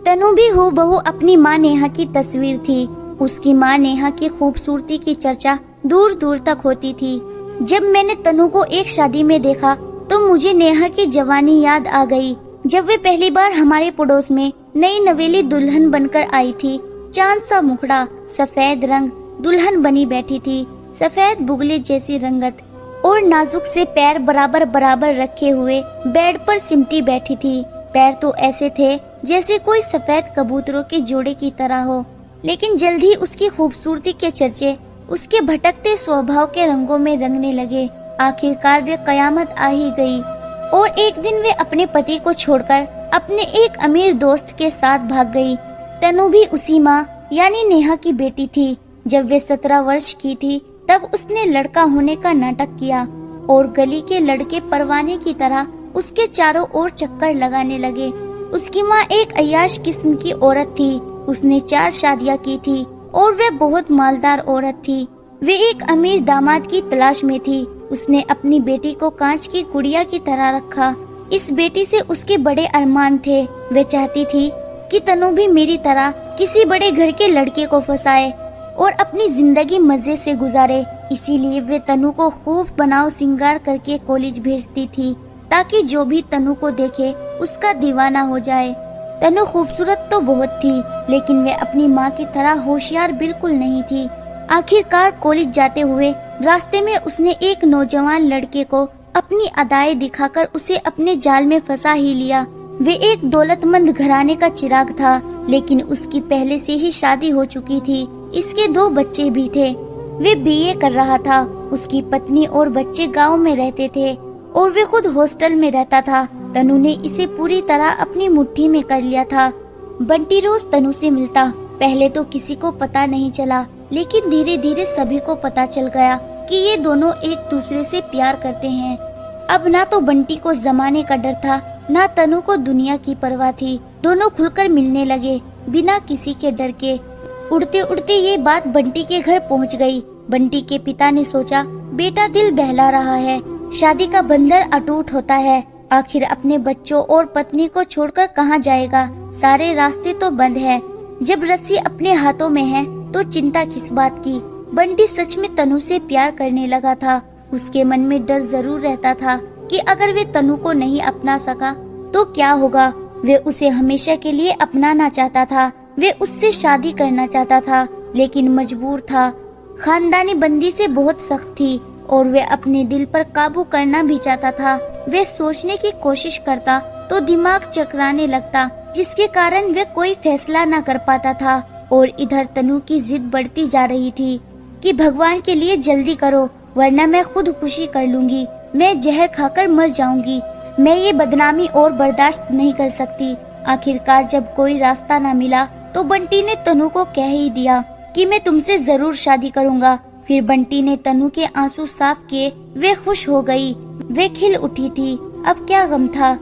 तनु भी हूबहू अपनी माँ नेहा की तस्वीर थी। उसकी माँ नेहा की खूबसूरती की चर्चा दूर दूर तक होती थी। जब मैंने तनु को एक शादी में देखा तो मुझे नेहा की जवानी याद आ गई, जब वे पहली बार हमारे पड़ोस में नई नवेली दुल्हन बनकर आई थी। चांद सा मुखड़ा, सफेद रंग, दुल्हन बनी बैठी थी, सफेद बुगले जैसी रंगत और नाजुक से पैर बराबर बराबर रखे हुए बेड पर सिमटी बैठी थी। पैर तो ऐसे थे जैसे कोई सफेद कबूतरों के जोड़े की तरह हो। लेकिन जल्द ही उसकी खूबसूरती के चर्चे उसके भटकते स्वभाव के रंगों में रंगने लगे। आखिरकार वे कयामत आ ही गई और एक दिन वे अपने पति को छोड़कर अपने एक अमीर दोस्त के साथ भाग गई। तनु भी उसी माँ यानी नेहा की बेटी थी। जब वे 17 वर्ष की थी तब उसने लड़का होने का नाटक किया और गली के लड़के परवाने की तरह उसके चारों ओर चक्कर लगाने लगे। उसकी माँ एक अय्याश किस्म की औरत थी। उसने 4 शादियाँ की थी और वे बहुत मालदार औरत थी। वे एक अमीर दामाद की तलाश में थी। उसने अपनी बेटी को कांच की गुड़िया की तरह रखा। इस बेटी से उसके बड़े अरमान थे। वे चाहती थी कि तनु भी मेरी तरह किसी बड़े घर के लड़के को फंसाए और अपनी जिंदगी मजे से गुजारे। इसीलिए वे तनु को खूब बनाव सिंगार करके कॉलेज भेजती थी ताकि जो भी तनु को देखे उसका दीवाना हो जाए। तनु खूबसूरत तो बहुत थी, लेकिन वे अपनी माँ की तरह होशियार बिल्कुल नहीं थी। आखिरकार कॉलेज जाते हुए रास्ते में उसने एक नौजवान लड़के को अपनी अदाएं दिखाकर उसे अपने जाल में फंसा ही लिया। वे एक दौलतमंद घराने का चिराग था, लेकिन उसकी पहले से ही शादी हो चुकी थी। इसके 2 बच्चे भी थे। वे बीए कर रहा था। उसकी पत्नी और बच्चे गांव में रहते थे और वे खुद हॉस्टल में रहता था। तनु ने इसे पूरी तरह अपनी मुट्ठी में कर लिया था। बंटी रोज तनु से मिलता। पहले तो किसी को पता नहीं चला, लेकिन धीरे धीरे सभी को पता चल गया कि ये दोनों एक दूसरे से प्यार करते हैं। अब ना तो बंटी को जमाने का डर था, ना तनु को दुनिया की परवाह थी। दोनों खुलकर मिलने लगे बिना किसी के डर के। उड़ते उड़ते ये बात बंटी के घर पहुंच गई। बंटी के पिता ने सोचा, बेटा दिल बहला रहा है, शादी का बंधन अटूट होता है। आखिर अपने बच्चों और पत्नी को छोड़कर कहाँ जाएगा? सारे रास्ते तो बंद है। जब रस्सी अपने हाथों में है तो चिंता किस बात की। बंटी सच में तनु से प्यार करने लगा था। उसके मन में डर जरूर रहता था कि अगर वे तनु को नहीं अपना सका तो क्या होगा। वे उसे हमेशा के लिए अपनाना चाहता था। वे उससे शादी करना चाहता था, लेकिन मजबूर था। खानदानी बंदी से बहुत सख्त थी और वे अपने दिल पर काबू करना भी चाहता था। वे सोचने की कोशिश करता तो दिमाग चकराने लगता, जिसके कारण वे कोई फैसला न कर पाता था। और इधर तनु की जिद बढ़ती जा रही थी कि भगवान के लिए जल्दी करो, वरना मैं खुदकुशी कर लूंगी। मैं जहर खाकर मर जाऊंगी। मैं ये बदनामी और बर्दाश्त नहीं कर सकती। आखिरकार जब कोई रास्ता न मिला तो बंटी ने तनु को कह ही दिया कि मैं तुमसे जरूर शादी करूंगा। फिर बंटी ने तनु के आंसू साफ किए। वे खुश हो गई। वे खिल उठी थी। अब क्या गम था।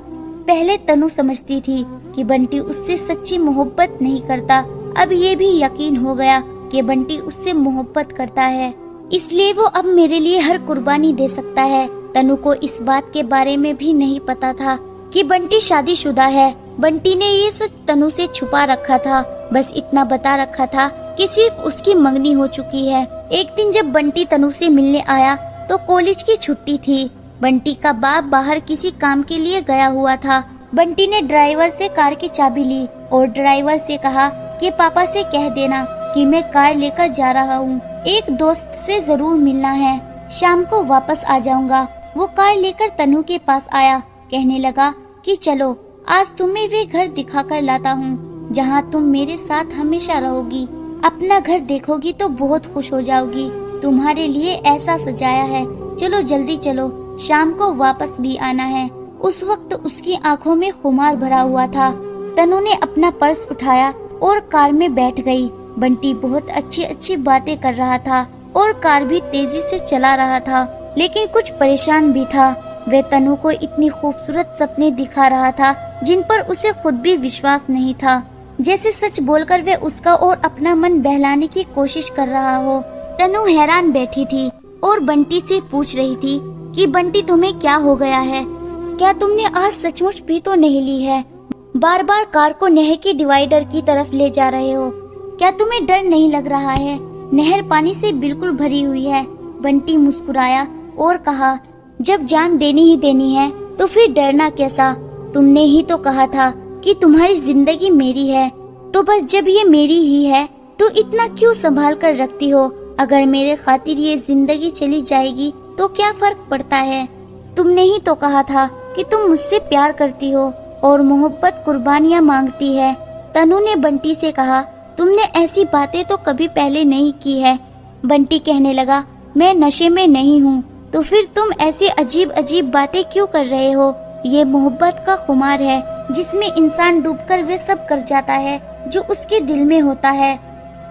पहले तनु समझती थी कि बंटी उससे सच्ची मोहब्बत नहीं करता। अब ये भी यकीन हो गया कि बंटी उससे मोहब्बत करता है, इसलिए वो अब मेरे लिए हर कुर्बानी दे सकता है। तनु को इस बात के बारे में भी नहीं पता था कि बंटी शादीशुदा है। बंटी ने ये सच तनु से छुपा रखा था। बस इतना बता रखा था कि सिर्फ उसकी मंगनी हो चुकी है। एक दिन जब बंटी तनु से मिलने आया तो कॉलेज की छुट्टी थी। बंटी का बाप बाहर किसी काम के लिए गया हुआ था। बंटी ने ड्राइवर से कार की चाबी ली और ड्राइवर से कहा कि पापा से कह देना कि मैं कार लेकर जा रहा हूँ। एक दोस्त से जरूर मिलना है, शाम को वापस आ जाऊंगा। वो कार लेकर तनु के पास आया। कहने लगा कि चलो आज तुम्हें वे घर दिखा कर लाता हूँ जहाँ तुम मेरे साथ हमेशा रहोगी। अपना घर देखोगी तो बहुत खुश हो जाओगी। तुम्हारे लिए ऐसा सजाया है। चलो जल्दी चलो, शाम को वापस भी आना है। उस वक्त उसकी आंखों में खुमार भरा हुआ था। तनु ने अपना पर्स उठाया और कार में बैठ गई। बंटी बहुत अच्छी अच्छी बातें कर रहा था और कार भी तेजी से चला रहा था, लेकिन कुछ परेशान भी था। वह तनु को इतनी खूबसूरत सपने दिखा रहा था जिन पर उसे खुद भी विश्वास नहीं था। जैसे सच बोलकर वे उसका और अपना मन बहलाने की कोशिश कर रहा हो। तनु हैरान बैठी थी और बंटी से पूछ रही थी कि बंटी तुम्हें क्या हो गया है? क्या तुमने आज सचमुच भी तो नहीं ली है? बार बार कार को नहर के डिवाइडर की तरफ ले जा रहे हो। क्या तुम्हें डर नहीं लग रहा है? नहर पानी से बिल्कुल भरी हुई है। बंटी मुस्कुराया और कहा, जब जान देनी ही देनी है तो फिर डरना कैसा? तुमने ही तो कहा था कि तुम्हारी जिंदगी मेरी है, तो बस जब ये मेरी ही है तो इतना क्यों संभाल कर रखती हो? अगर मेरे खातिर ये जिंदगी चली जाएगी तो क्या फर्क पड़ता है? तुमने ही तो कहा था कि तुम मुझसे प्यार करती हो और मोहब्बत कुर्बानियाँ मांगती है। तनु ने बंटी से कहा, तुमने ऐसी बातें तो कभी पहले नहीं की है। बंटी कहने लगा, मैं नशे में नहीं हूँ, तो फिर तुम ऐसी अजीब अजीब बातें क्यों कर रहे हो? ये मोहब्बत का खुमार है जिसमें इंसान डूबकर वे सब कर जाता है जो उसके दिल में होता है।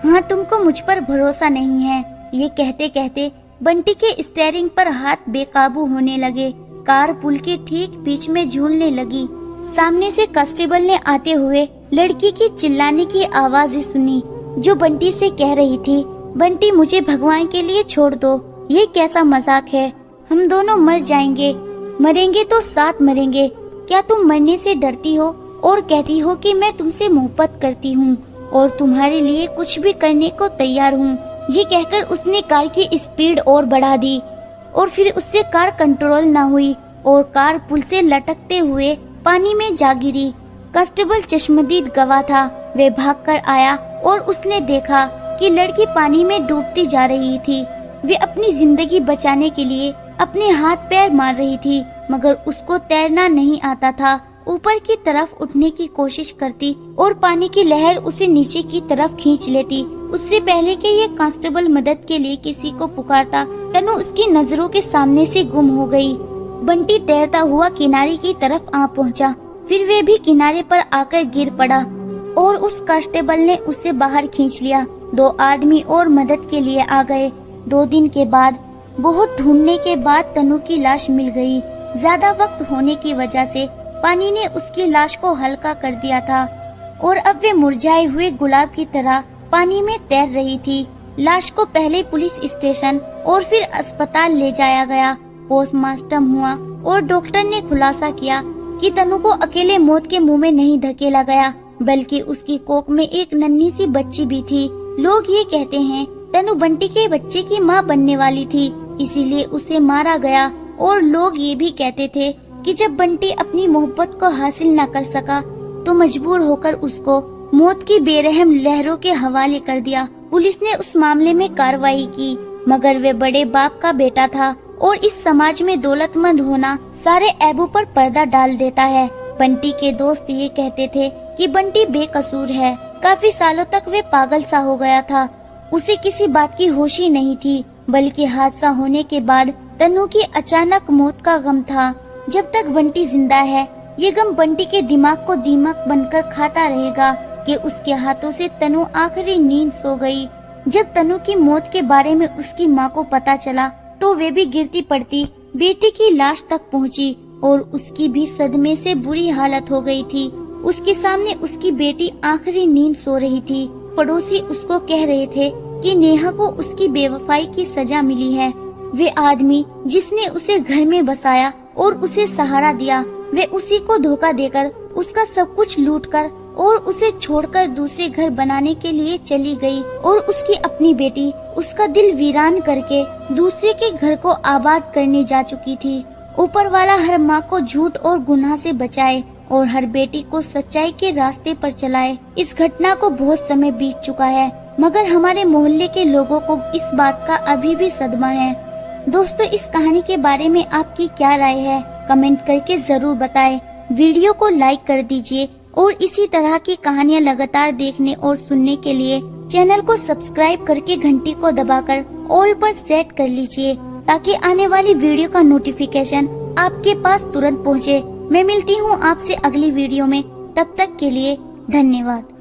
हाँ, तुमको मुझ पर भरोसा नहीं है। ये कहते कहते बंटी के स्टीयरिंग पर हाथ बेकाबू होने लगे। कार पुल के ठीक बीच में झूलने लगी। सामने से कांस्टेबल ने आते हुए लड़की की चिल्लाने की आवाज़ सुनी, जो बंटी से कह रही थी, बंटी मुझे भगवान के लिए छोड़ दो। ये कैसा मजाक है? हम दोनों मर जाएंगे, मरेंगे तो साथ मरेंगे। क्या तुम मरने से डरती हो और कहती हो कि मैं तुमसे मोहब्बत करती हूँ और तुम्हारे लिए कुछ भी करने को तैयार हूँ? ये कहकर उसने कार की स्पीड और बढ़ा दी और फिर उससे कार कंट्रोल न हुई और कार पुल से लटकते हुए पानी में जा गिरी। कांस्टेबल चश्मदीद गवाह था। वे भागकर आया और उसने देखा कि लड़की पानी में डूबती जा रही थी। वे अपनी जिंदगी बचाने के लिए अपने हाथ पैर मार रही थी, मगर उसको तैरना नहीं आता था। ऊपर की तरफ उठने की कोशिश करती और पानी की लहर उसे नीचे की तरफ खींच लेती। उससे पहले कि ये कांस्टेबल मदद के लिए किसी को पुकारता, तनु उसकी नजरों के सामने से गुम हो गई। बंटी तैरता हुआ किनारे की तरफ आ पहुंचा। फिर वे भी किनारे पर आकर गिर पड़ा और उस कांस्टेबल ने उसे बाहर खींच लिया। 2 आदमी और मदद के लिए आ गए। 2 दिन के बाद बहुत ढूंढने के बाद तनु की लाश मिल गई। ज्यादा वक्त होने की वजह से पानी ने उसकी लाश को हल्का कर दिया था और अब वे मुरझाए हुए गुलाब की तरह पानी में तैर रही थी। लाश को पहले पुलिस स्टेशन और फिर अस्पताल ले जाया गया। पोस्टमार्टम हुआ और डॉक्टर ने खुलासा किया कि तनु को अकेले मौत के मुंह में नहीं धकेला गया, बल्कि उसकी कोख में एक नन्ही सी बच्ची भी थी। लोग ये कहते हैं तनु बंटी के बच्चे की माँ बनने वाली थी, इसीलिए उसे मारा गया। और लोग ये भी कहते थे कि जब बंटी अपनी मोहब्बत को हासिल न कर सका तो मजबूर होकर उसको मौत की बेरहम लहरों के हवाले कर दिया। पुलिस ने उस मामले में कार्रवाई की, मगर वे बड़े बाप का बेटा था और इस समाज में दौलतमंद होना सारे ऐबों पर पर्दा डाल देता है। बंटी के दोस्त ये कहते थे कि बंटी बेकसूर है। काफी सालों तक वे पागल सा हो गया था। उसे किसी बात की होश ही नहीं थी, बल्कि हादसा होने के बाद तनु की अचानक मौत का गम था। जब तक बंटी जिंदा है, ये गम बंटी के दिमाग को दीमक बनकर खाता रहेगा कि उसके हाथों से तनु आखिरी नींद सो गई। जब तनु की मौत के बारे में उसकी माँ को पता चला तो वे भी गिरती पड़ती बेटी की लाश तक पहुँची और उसकी भी सदमे से बुरी हालत हो गई थी। उसके सामने उसकी बेटी आखिरी नींद सो रही थी। पड़ोसी उसको कह रहे थे कि नेहा को उसकी बेवफाई की सजा मिली है। वे आदमी जिसने उसे घर में बसाया और उसे सहारा दिया, वे उसी को धोखा देकर उसका सब कुछ लूटकर और उसे छोड़कर दूसरे घर बनाने के लिए चली गई और उसकी अपनी बेटी उसका दिल वीरान करके दूसरे के घर को आबाद करने जा चुकी थी। ऊपर वाला हर माँ को झूठ और गुनाह से बचाए और हर बेटी को सच्चाई के रास्ते पर चलाए। इस घटना को बहुत समय बीत चुका है, मगर हमारे मोहल्ले के लोगों को इस बात का अभी भी सदमा है। दोस्तों, इस कहानी के बारे में आपकी क्या राय है? कमेंट करके जरूर बताएं। वीडियो को लाइक कर दीजिए और इसी तरह की कहानियाँ लगातार देखने और सुनने के लिए चैनल को सब्सक्राइब करके घंटी को दबाकर ऑल पर सेट कर लीजिए, ताकि आने वाली वीडियो का नोटिफिकेशन आपके पास तुरंत पहुँचे। मैं मिलती हूँ आपसे अगली वीडियो में। तब तक के लिए धन्यवाद।